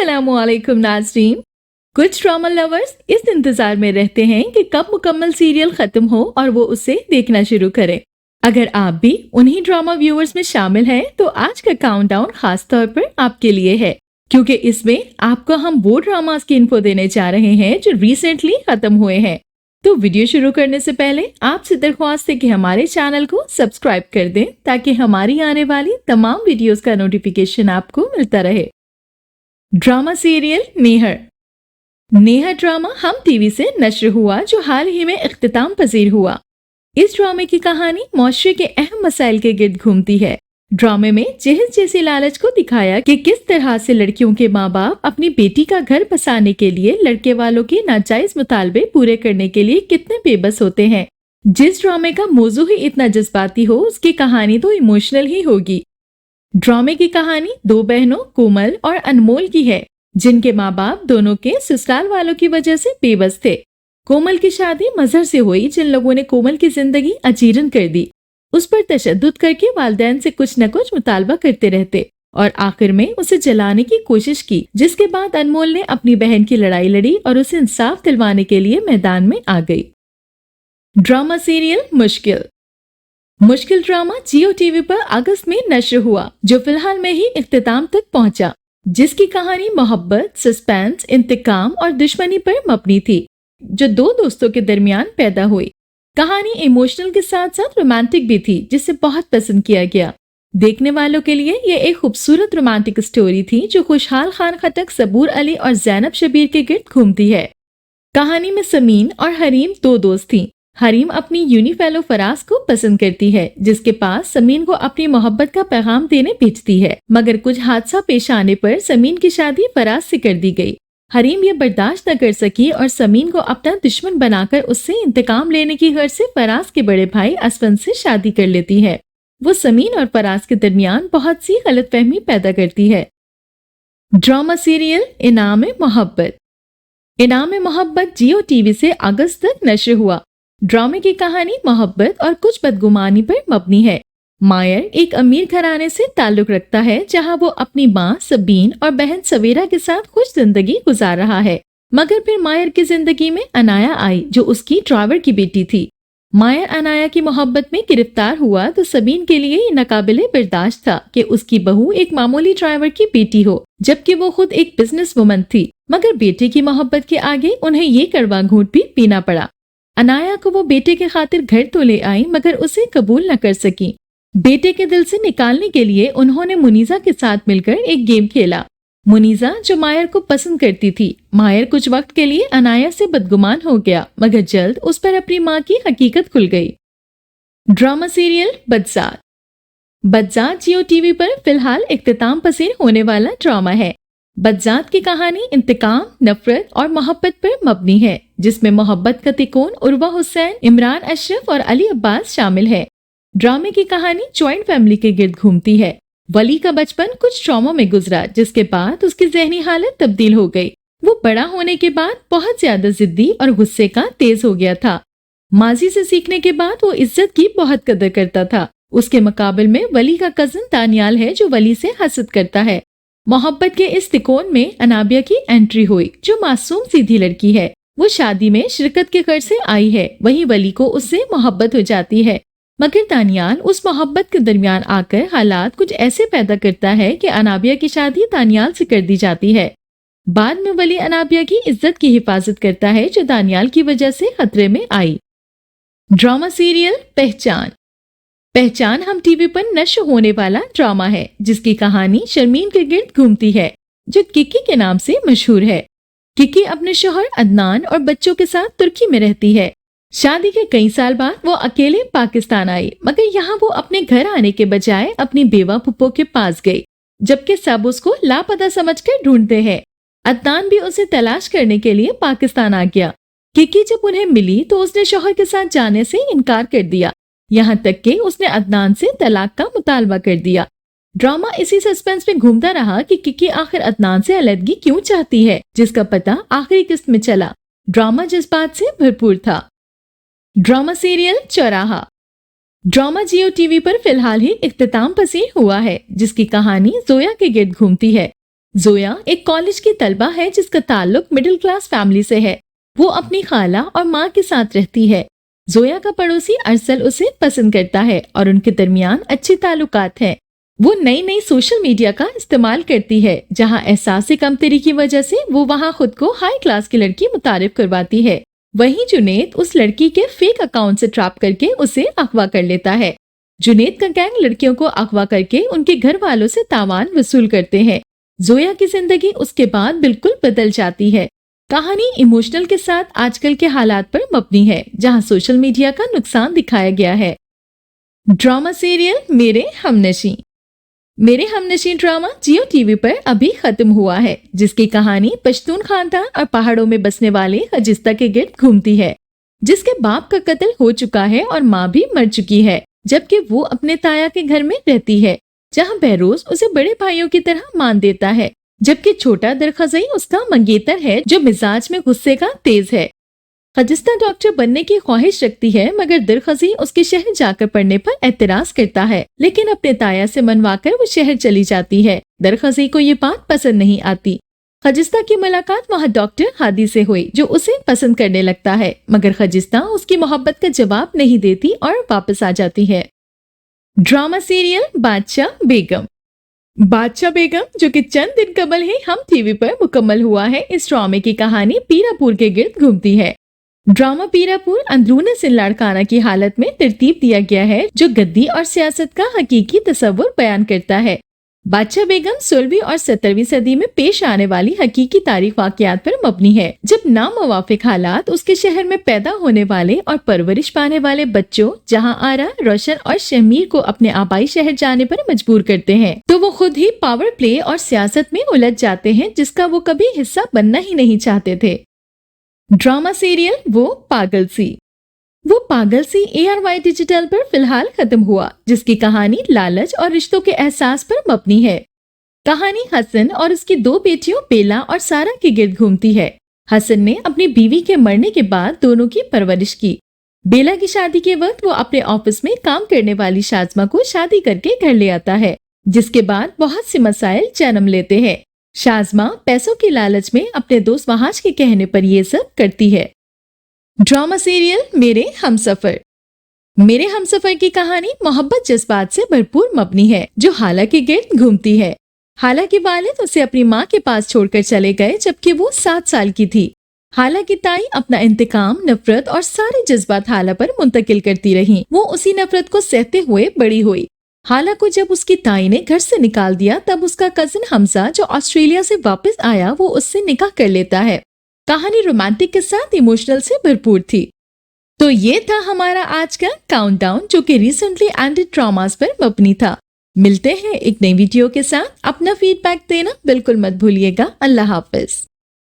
अस्सलामुअलैकुम नाज़रीन। कुछ ड्रामा लवर्स इस इंतजार में रहते हैं कि कब मुकम्मल सीरियल खत्म हो और वो उसे देखना शुरू करें। अगर आप भी उन्हीं ड्रामा व्यूअर्स में शामिल हैं तो आज का काउंटडाउन खास तौर पर आपके लिए है, क्योंकि इसमें आपको हम वो ड्रामास की इन्फो देने जा रहे हैं जो रिसेंटली खत्म हुए हैं। तो वीडियो शुरू करने से पहले आपसे दरख्वास्त है कि हमारे चैनल को सब्सक्राइब कर दें ताकि हमारी आने वाली तमाम वीडियोस का नोटिफिकेशन आपको मिलता रहे। ड्रामा सीरियल नेहर ड्रामा हम टीवी से नश्र हुआ जो हाल ही में इख्तिताम पजीर हुआ। इस ड्रामे की कहानी मुआशरे के अहम मसाइल के गिर्द घूमती है। ड्रामे में जहेज जैसी लालच को दिखाया कि किस तरह से लड़कियों के माँ बाप अपनी बेटी का घर बसाने के लिए लड़के वालों के नाजायज मुतालबे पूरे करने के लिए कितने बेबस होते हैं। जिस ड्रामे का मौजू ही इतना जज्बाती हो उसकी कहानी तो इमोशनल ही होगी। ड्रामे की कहानी दो बहनों कोमल और अनमोल की है, जिनके माँ बाप दोनों के ससुराल वालों की वजह से बेबस थे। कोमल की शादी मजहर से हुई, जिन लोगों ने कोमल की जिंदगी अजीरन कर दी। उस पर तशद्दुद करके वालिदैन से कुछ न कुछ मुतालबा करते रहते और आखिर में उसे जलाने की कोशिश की, जिसके बाद अनमोल ने अपनी बहन की लड़ाई लड़ी और उसे इंसाफ दिलवाने के लिए मैदान में आ गई। ड्रामा सीरियल मुश्किल ड्रामा जियो टीवी पर अगस्त में नश्र हुआ, जो फिलहाल में ही इख्तिताम तक पहुंचा, जिसकी कहानी मोहब्बत, सस्पेंस, इंतकाम और दुश्मनी पर मबनी थी, जो दो दोस्तों के दरमियान पैदा हुई। कहानी इमोशनल के साथ साथ रोमांटिक भी थी, जिसे बहुत पसंद किया गया। देखने वालों के लिए ये एक खूबसूरत रोमांटिक स्टोरी थी जो खुशहाल खान खटक, सबूर अली और जैनब शबीर के गिर्द घूमती है। कहानी में समीन और हरीम दो दोस्त थीं। हरीम अपनी यूनी फेलो फराज को पसंद करती है, जिसके पास समीन को अपनी मोहब्बत का पैगाम देने भेजती है, मगर कुछ हादसा पेश आने पर समीन की शादी फराज से कर दी गई। हरीम ये बर्दाश्त न कर सकी और समीन को अपना दुश्मन बनाकर उससे इंतकाम लेने की गर्ज से फराज के बड़े भाई असफन से शादी कर लेती है। वो समीन और फराज के दरमियान बहुत सी गलतफहमी पैदा करती है। ड्रामा सीरियल इनाम मोहब्बत जियो टीवी से अगस्त तक नश्र हुआ। ड्रामे की कहानी मोहब्बत और कुछ बदगुमानी पर मबनी है। मायर एक अमीर घराने से ताल्लुक रखता है, जहां वो अपनी माँ सबीन और बहन सवेरा के साथ खुश जिंदगी गुजार रहा है, मगर फिर मायर की जिंदगी में अनाया आई, जो उसकी ड्राइवर की बेटी थी। मायर अनाया की मोहब्बत में गिरफ्तार हुआ तो सबीन के लिए ये नाकाबिले बर्दाश्त था कि उसकी बहू एक मामूली ड्राइवर की बेटी हो, जबकि वो खुद एक बिजनेस वुमन थी। मगर बेटे की मोहब्बत के आगे उन्हें ये कड़वा घूंट भी पीना पड़ा। अनाया को वो बेटे के खातिर घर तो ले आई, मगर उसे कबूल न कर सकी। बेटे के दिल से निकालने के लिए उन्होंने मुनीजा के साथ मिलकर एक गेम खेला। मुनीजा जो मायर को पसंद करती थी। मायर कुछ वक्त के लिए अनाया से बदगुमान हो गया, मगर जल्द उस पर अपनी माँ की हकीकत खुल गई। ड्रामा सीरियल बदजात जियो टीवी पर फिलहाल इख्तिताम पसीर होने वाला ड्रामा है। बदजात की कहानी इंतकाम, नफरत और मोहब्बत पर मबनी है, जिसमें मोहब्बत का तिकोन उर्वा हुसैन, इमरान अशरफ और अली अब्बास शामिल है। ड्रामे की कहानी जॉइंट फैमिली के गिर्द घूमती है। वली का बचपन कुछ ट्रॉमा में गुजरा, जिसके बाद उसकी ज़हनी हालत तब्दील हो गई। वो बड़ा होने के बाद बहुत ज्यादा जिद्दी और गुस्से का तेज हो गया था। माजी से सीखने के बाद वो इज्जत की बहुत कदर करता था। उसके मुकाबले में वली का कजन दानियाल है, जो वली से हसद करता है। मोहब्बत के इस तिकोन में अनाबिया की एंट्री हुई, जो मासूम सीधी लड़की है। वो शादी में शिरकत के गर्ज से आई है, वहीं वली को उससे मोहब्बत हो जाती है, मगर दानियाल उस मोहब्बत के दरमियान आकर हालात कुछ ऐसे पैदा करता है कि अनाबिया की शादी दानियाल से कर दी जाती है। बाद में वली अनाबिया की इज्जत की हिफाजत करता है, जो दानियाल की वजह से खतरे में आई। ड्रामा सीरियल पहचान हम टीवी पर नश्र होने वाला ड्रामा है, जिसकी कहानी शर्मीन के गिर्द घूमती है, जो किकी के नाम से मशहूर है। किकी अपने शौहर अदनान और बच्चों के साथ तुर्की में रहती है। शादी के कई साल बाद वो अकेले पाकिस्तान आई, मगर यहाँ वो अपने घर आने के बजाय अपनी बेवा पुप्पो के पास गई, जबकि सब उसको लापता समझकर ढूंढते हैं। अदनान भी उसे तलाश करने के लिए पाकिस्तान आ गया। किकी जब उन्हें मिली तो उसने शौहर के साथ जाने से इनकार कर दिया, यहाँ तक कि उसने अदनान से तलाक का मुतालबा कर दिया। ड्रामा इसी सस्पेंस में घूमता रहा कि किकी आखिर अदनान से अलग क्यों चाहती है, जिसका पता आखिरी किस्त में चला। ड्रामा जज्बात से भरपूर था। ड्रामा सीरियल ड्रामा जियो टीवी पर फिलहाल ही इख्तिताम पसीर हुआ है, जिसकी कहानी जोया के गिर्द घूमती है। जोया एक कॉलेज की तलबा है जिसका ताल्लुक मिडिल क्लास फैमिली से है। वो अपनी खाला और माँ के साथ रहती है। जोया का पड़ोसी अरसल उसे पसंद करता है और उनके दरमियान अच्छे ताल्लुकात हैं। वो नई नई सोशल मीडिया का इस्तेमाल करती है, जहाँ एहसास कमतरी की वजह से वो वहाँ खुद को हाई क्लास की लड़की मुतारिफ करवाती है। वहीं जुनेद उस लड़की के फेक अकाउंट से ट्रैप करके उसे अगवा कर लेता है। जुनेद का गैंग लड़कियों को अगवा करके उनके घर वालों से तावान वसूल करते हैं। जोया की जिंदगी उसके बाद बिल्कुल बदल जाती है। कहानी इमोशनल के साथ आजकल के हालात पर मबनी है, जहां सोशल मीडिया का नुकसान दिखाया गया है। ड्रामा सीरियल मेरे हमनशी। मेरे हमनशी ड्रामा जियो टीवी पर अभी खत्म हुआ है, जिसकी कहानी पश्तून खानदान और पहाड़ों में बसने वाले खजिस्ता के गिर्द घूमती है, जिसके बाप का कत्ल हो चुका है और माँ भी मर चुकी है, जबकि वो अपने ताया के घर में रहती है, जहाँ बहरोज उसे बड़े भाइयों की तरह मान देता है, जबकि छोटा दरखजई उसका मंगेतर है जो मिजाज में गुस्से का तेज है। खजिस्ता डॉक्टर बनने की ख्वाहिश रखती है, मगर दरखजी उसके शहर जाकर पढ़ने पर एतराज करता है, लेकिन अपने ताया से मनवाकर वो शहर चली जाती है। दरखजी को ये बात पसंद नहीं आती। खजिस्ता की मुलाकात वहाँ डॉक्टर हादी से हुई, जो उसे पसंद करने लगता है, मगर खजिस्ता उसकी मोहब्बत का जवाब नहीं देती और वापस आ जाती है। ड्रामा सीरियल बादशाह बेगम। बादशाह बेगम, जो कि चंद दिन कबल ही हम टीवी पर मुकम्मल हुआ है, इस ड्रामे की कहानी पीरापुर के गिर्द घूमती है। ड्रामा पीरापुर अंदरूनी सिल्लाड़खाना की हालत में तरतीब दिया गया है, जो गद्दी और सियासत का हकीकी तस्वुर बयान करता है। बादशाह बेगम 16वीं और 17वीं सदी में पेश आने वाली हकीकी तारीख वाकयात पर मबनी है, जब नामुवाफिक हालात उसके शहर में पैदा होने वाले और परवरिश पाने वाले बच्चों जहां आरा, रोशन और शमीर को अपने आबाई शहर जाने पर मजबूर करते हैं, तो वो खुद ही पावर प्ले और सियासत में उलझ जाते हैं, जिसका वो कभी हिस्सा बनना ही नहीं चाहते थे। ड्रामा सीरियल वो पागल सी ARY डिजिटल पर फिलहाल खत्म हुआ, जिसकी कहानी लालच और रिश्तों के एहसास पर मबनी है। कहानी हसन और उसकी 2 बेटियों बेला और सारा के गिर्द घूमती है। हसन ने अपनी बीवी के मरने के बाद दोनों की परवरिश की। बेला की शादी के वक्त वो अपने ऑफिस में काम करने वाली शाज़मा को शादी करके घर ले आता है, जिसके बाद बहुत से मसाइल जन्म लेते हैं। शाज़मा पैसों की लालच में अपने दोस्त वहाज के कहने पर ये सब करती है। ड्रामा सीरियल मेरे हमसफर की कहानी मोहब्बत जज्बात से भरपूर मबनी है, जो हाला के गिर्द घूमती है। हाला के वालिद उसे अपनी माँ के पास छोड़कर चले गए जबकि वो 7 साल की थी। हाला की ताई अपना इंतकाम, नफरत और सारे जज्बात हाला पर मुंतकिल करती रही। वो उसी नफरत को सहते हुए बड़ी हुई। हाला को जब उसकी ताई ने घर से निकाल दिया, तब उसका कजिन हमजा, जो ऑस्ट्रेलिया से वापस आया, वो उससे निकाह कर लेता है। कहानी रोमांटिक के साथ इमोशनल से भरपूर थी। तो ये था हमारा आज का काउंटडाउन, जो कि रिसेंटली एंडेड ड्रामास पर मबनी था। मिलते हैं एक नई वीडियो के साथ। अपना फीडबैक देना बिल्कुल मत भूलिएगा। अल्लाह हाफिज।